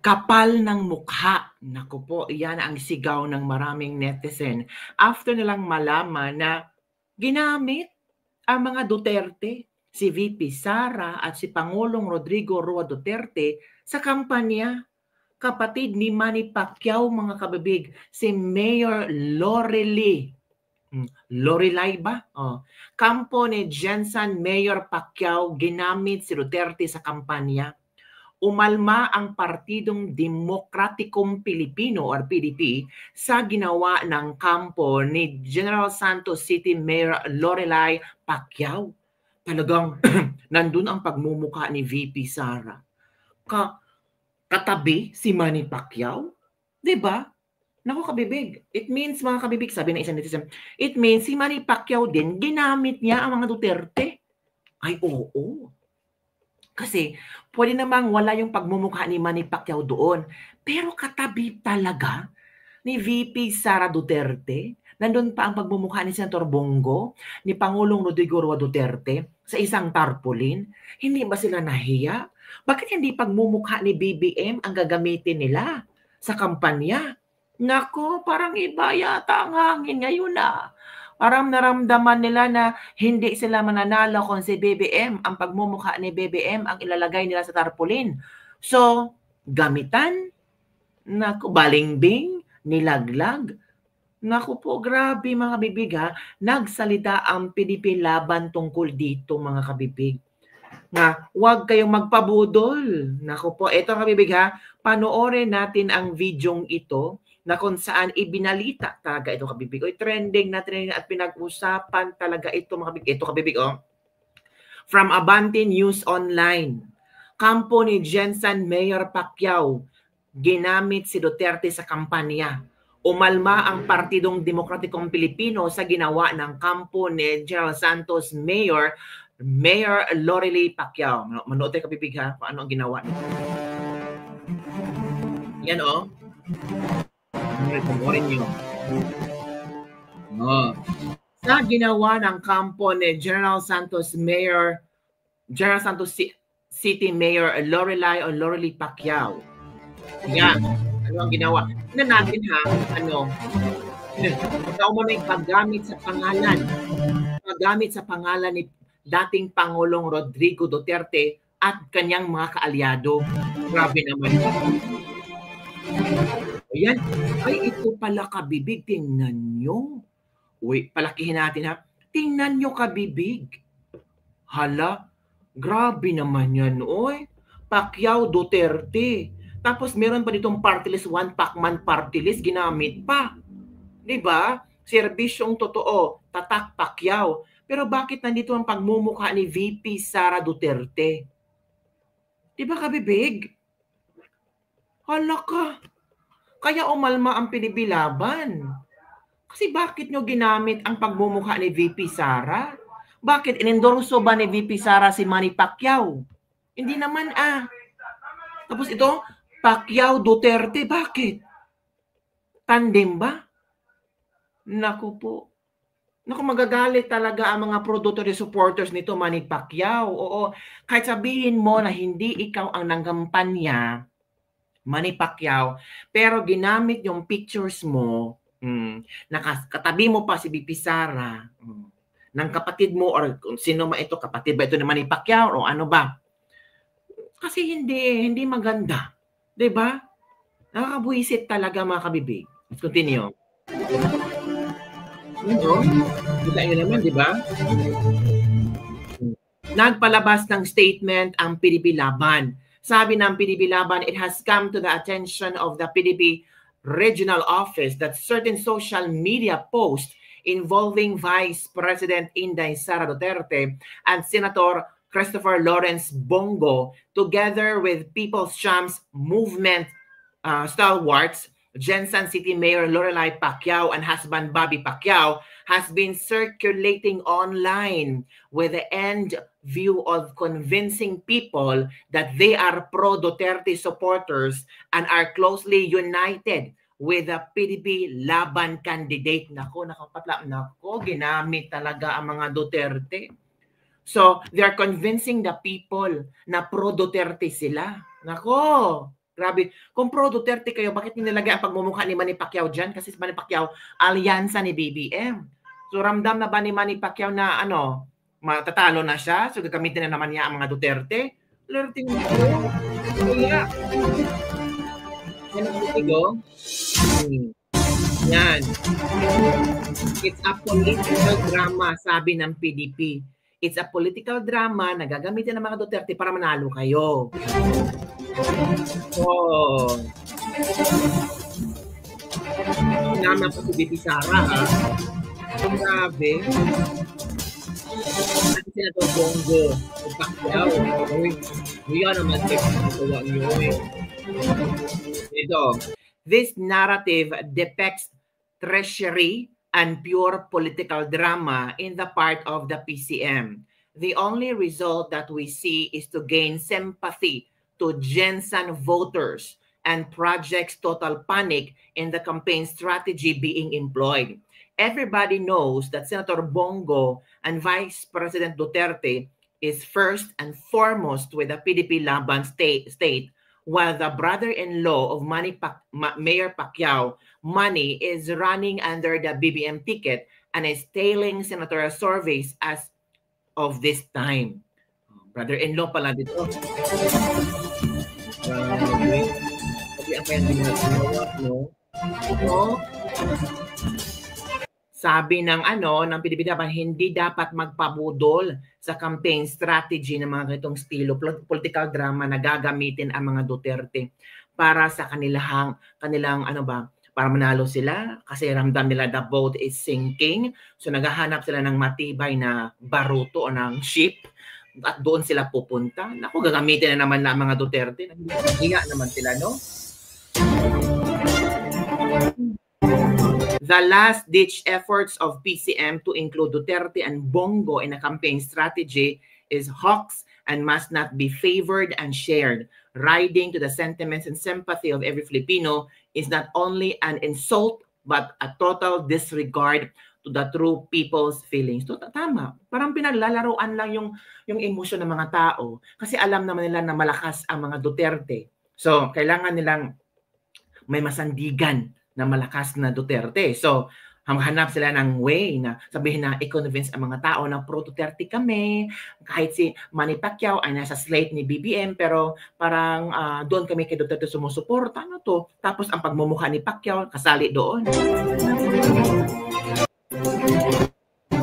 Kapal ng mukha. Naku po, iyan ang sigaw ng maraming netizen after nilang malaman na ginamit ang mga Duterte, si VP Sara at si Pangulong Rodrigo Roa Duterte sa kampanya. Kapatid ni Manny Pacquiao, mga kabibig, si Mayor Lorelei. Lorelei ba? Kampo ni Jensan Mayor Pacquiao, ginamit si Duterte sa kampanya. Umalma ang Partidong Demokratikong Pilipino or PDP sa ginawa ng kampo ni General Santos City Mayor Lorelei Pacquiao. Talagang nandun ang pagmumukha ni VP Sara. Katabi si Manny Pacquiao? 'Di ba? Naku kabibig. It means, mga kabibig, sabi ng isang netizen, it means si Manny Pacquiao din, ginamit niya ang mga Duterte. Ay, oo. Kasi pwede namang wala yung pagmumukha ni Manny Pacquiao doon. Pero katabi talaga ni VP Sara Duterte. Nandun pa ang pagmumukha ni Senator Bongo, ni Pangulong Rodrigo Roa Duterte sa isang tarpaulin. Hindi ba sila nahiya? Bakit hindi pagmumukha ni BBM ang gagamitin nila sa kampanya? Nako, parang iba yata ang hangin ngayon na. Parang naramdaman nila na hindi sila mananalo kung si BBM, ang pagmumukha ni BBM ang ilalagay nila sa tarpaulin. So, gamitan, naku, balingbing, nilaglag. Naku po, grabe mga kabibig ha. Nagsalita ang PDP laban tungkol dito, mga kabibig. Na huwag kayong magpabudol. Naku po, eto kabibig ha, panoorin natin ang videong ito na kung saan ibinalita talaga ito kabibig. O trending at pinag-usapan talaga ito mga kabibig. Ito kabibig From Abante News Online. Kampo ni Jensan Mayor Pacquiao, ginamit si Duterte sa kampanya. Umalma ang Partidong Demokratikong Pilipino sa ginawa ng kampo ni General Santos Mayor Lorelei Pacquiao. Manood tayo kabibig ha, paano ang ginawa nito. Yan Panoorin nyo. Sa ginawa ng kampo ni General Santos City Mayor Lorelei Pacquiao. Yan. Ano ang ginawa? Tignan natin ha, ikaw mo na yung paggamit sa pangalan ni dating Pangulong Rodrigo Duterte at kanyang mga kaalyado. Grabe naman. Ayan. Ay, ito pala kabibig. Tingnan nyo. Uy, palakihin natin ha. Tingnan nyo kabibig. Hala, grabe naman yan. Uy, Pacquiao Duterte. Tapos meron pa ditong party list, one Pacman party list, ginamit pa. Diba? Serbisyong totoo, tatak Pacquiao. Pero bakit nandito ang pagmumukha ni VP Sara Duterte? Diba kabibig? Hala ka. Kaya umalma ang PDP laban. Kasi bakit nyo ginamit ang pagmumukha ni VP Sara? Bakit inendorso ba ni VP Sara si Manny Pacquiao? Hindi naman Tapos ito, Pacquiao Duterte, bakit? Tandem ba? Naku po. Naku, magagalit talaga ang mga pro-Duterte supporters nito, Manny Pacquiao. Oo, kahit sabihin mo na hindi ikaw ang nanggampanya, Manny Pacquiao, pero ginamit yung pictures mo, katabi mo pa si VP Sara, ng kapatid mo or sino man ito, kapatid ba ito ni Manny Pacquiao o ano ba? Kasi hindi maganda. 'Di ba? Nakakabuisit talaga mga kabibig. Let's continue. Kita nyo naman, 'di ba? Nagpalabas ng statement ang PDP Laban. Sabi ng PDP Laban, it has come to the attention of the PDP regional office that certain social media posts involving Vice President Inday Sara Duterte and Senator Christopher Lawrence Bongo, together with People's Champs Movement stalwarts, Jensan City Mayor Lorelei Pacquiao and husband Bobby Pacquiao, has been circulating online with the end view of convincing people that they are pro-Duterte supporters and are closely united with the PDP Laban candidate. Nako, ginamit talaga ang mga Duterte. So, they're convincing the people na pro-Duterte sila. Nako, Grabe. Kung pro Duterte kayo, bakit nilagay ang pagmumukha ni Manny Pacquiao dyan? Kasi si Manny Pacquiao, alyansa ni BBM. So ramdam na ba ni Manny Pacquiao na matatalo na siya? So gagamitin na naman niya ang mga Duterte? Flirting mo. Kaya, yan ang bitigo. Yan. It's a political drama, sabi ng PDP. It's a political drama na gagamitin ng mga Duterte para manalo kayo. Oh. Sinama pa si BP Sara, ha? Grabe. At Senator Bongo, Pacquiao. Yan naman ito niyo eh. Ito. This narrative depicts treachery and pure political drama in the part of the PCM. The only result that we see is to gain sympathy to Jensen voters and projects total panic in the campaign strategy being employed. Everybody knows that Senator Bongo and Vice President Duterte is first and foremost with the PDP Laban state, while the brother-in-law of Mayor Pacquiao, Manny, is running under the BBM ticket and is tailing senatorial surveys as of this time. Brother-in-law pala dito. Sabi ng ng PDP dapat hindi dapat magpabudol sa campaign strategy ng mga ganitong estilo political drama na gagamitin ang mga Duterte para sa kanilang para manalo sila kasi ramdam nila the boat is sinking, so naghahanap sila ng matibay na baruto o ng ship at doon sila pupunta. Naku, gagamitin na naman ng mga Duterte. Hiya naman sila, no? The last-ditch efforts of PCM to include Duterte and Bongo in a campaign strategy is hoax and must not be favored and shared. Riding to the sentiments and sympathy of every Filipino is not only an insult but a total disregard to the true people's feelings. Tama. Parang pinaglalaruan lang yung emosyon ng mga tao kasi alam naman nila na malakas ang mga Duterte. So, kailangan nilang may masandigan na malakas na Duterte. So, hanap sila ng way na sabihin na i-convince ang mga tao na pro-Duterte kami. Kahit si Manny Pacquiao ay nasa slate ni BBM, pero parang doon kami kay Duterte sumusuporta. Ano to? Tapos ang pagmumukha ni Pacquiao, kasali doon.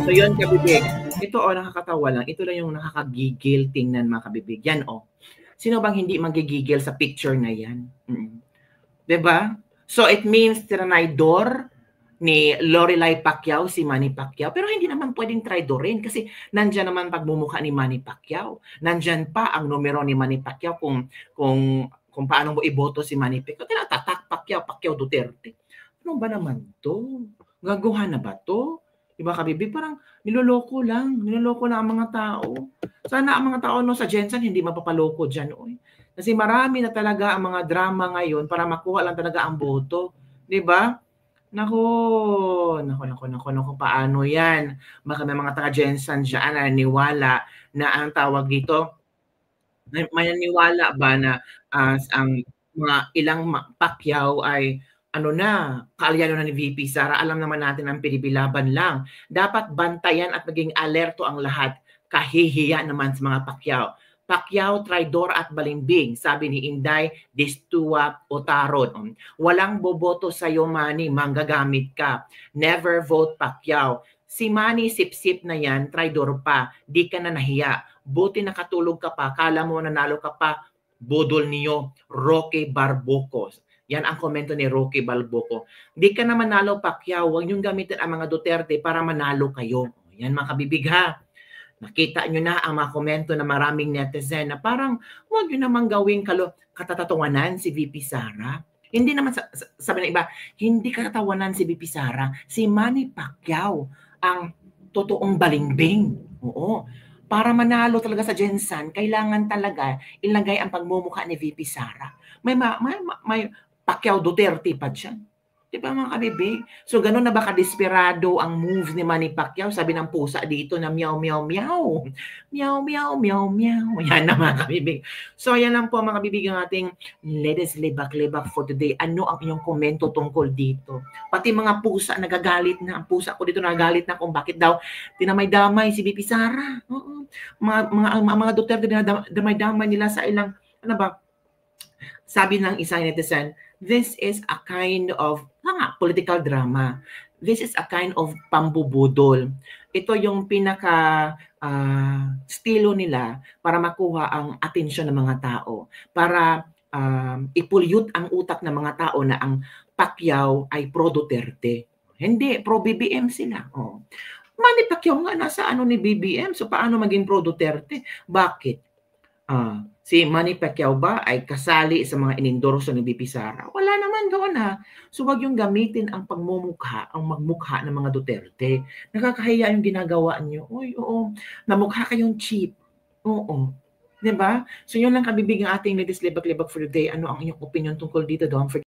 So yun, kabibig. Ito nakakatawa lang. Ito lang yung nakakagigil tingnan mga kabibig. Yan Sino bang hindi magigigil sa picture na yan? Diba? So it means tinaydor ni Lorelai Pacquiao si Manny Pacquiao, pero hindi naman pwedeng traidorin kasi nandyan naman pagmumukha ni Manny Pacquiao. Nandyan pa ang numero ni Manny Pacquiao kung paano mo iboto si Manny Pacquiao. Tinatatak Pacquiao Duterte. Ano ba naman to? Gagawa na ba to? Diba kabibig? Parang niloloko lang ang mga tao. Sana ang mga tao sa Jensen hindi mapapaloko dyan. Kasi marami na talaga ang mga drama ngayon para makuha lang talaga ang boto. Diba? Naku, paano yan? Baka may mga taga-Jensen dyan na naniwala na ang tawag dito, may naniwala ba na ang mga ilang Pacquiao ay kaalyano na ni VP Sara. Alam naman natin ang PDP laban lang. Dapat bantayan at maging alerto ang lahat. Kahihiya naman sa mga Pacquiao, traidor at balimbing, sabi ni Inday Destua Otaron. Walang boboto sa iyo, Manny, manggagamit ka. Never vote Pacquiao. Si Manny sip-sip na yan, traidor pa. Di ka na nahiya. Buti nakatulog ka pa, kala mo nanalo ka pa. Budol niyo, Roque Barbocos. Yan ang komento ni Roque Balboco. Di ka na manalo, Pacquiao. Huwag niyong gamitin ang mga Duterte para manalo kayo. Yan mga kabibig, ha. Nakita nyo na ang mga komento na maraming netizen na parang huwag nyo namang gawing katatawanan si VP Sara. Hindi naman, sabi ng iba, hindi katatawanan si VP Sara. Si Manny Pacquiao ang totoong balimbing. Oo. Para manalo talaga sa Jensen, kailangan talaga ilagay ang pagmumukha ni VP Sara. May Pacquiao Duterte pa dyan. Di ba mga kabibig? So ganun na ba kadesperado ang move ni Manny Pacquiao? Sabi ng pusa dito na meow, meow, meow. Meow, meow, meow, meow. Yan na mga kabibig. So yan lang po mga kabibig ang ating latest libak-libak for today. Ano ang inyong komento tungkol dito? Pati mga pusa nagagalit na. Ang pusa ko dito nagagalit na kung bakit daw dinamay-damay si BP Sara. Oo. Mga Duterte dinamay-damay nila sa ilang, ano ba, sabi ng isang netizen, this is a kind of political drama. This is a kind of pambubudol. Ito yung pinaka estilo nila para makuha ang atensyon ng mga tao. Para ipulyut ang utak ng mga tao na ang Pacquiao ay pro-Duterte. Hindi, pro-BBM sila. Oh. Manny Pacquiao nga nasa ano ni BBM, so paano maging pro-Duterte? Bakit? Si Manny Pacquiao ba ay kasali sa mga inendorso ni BP Sara? Wala naman doon So wag yung gamitin ang pagmumukha, ang magmukha ng mga Duterte. Nakakahiya yung ginagawa niyo. Uy, oo, namukha kayong cheap. Oo. 'Di ba? So yun lang kabibig ang ating latest libak-libak for the day. Ano ang inyong opinion tungkol dito? Don't forget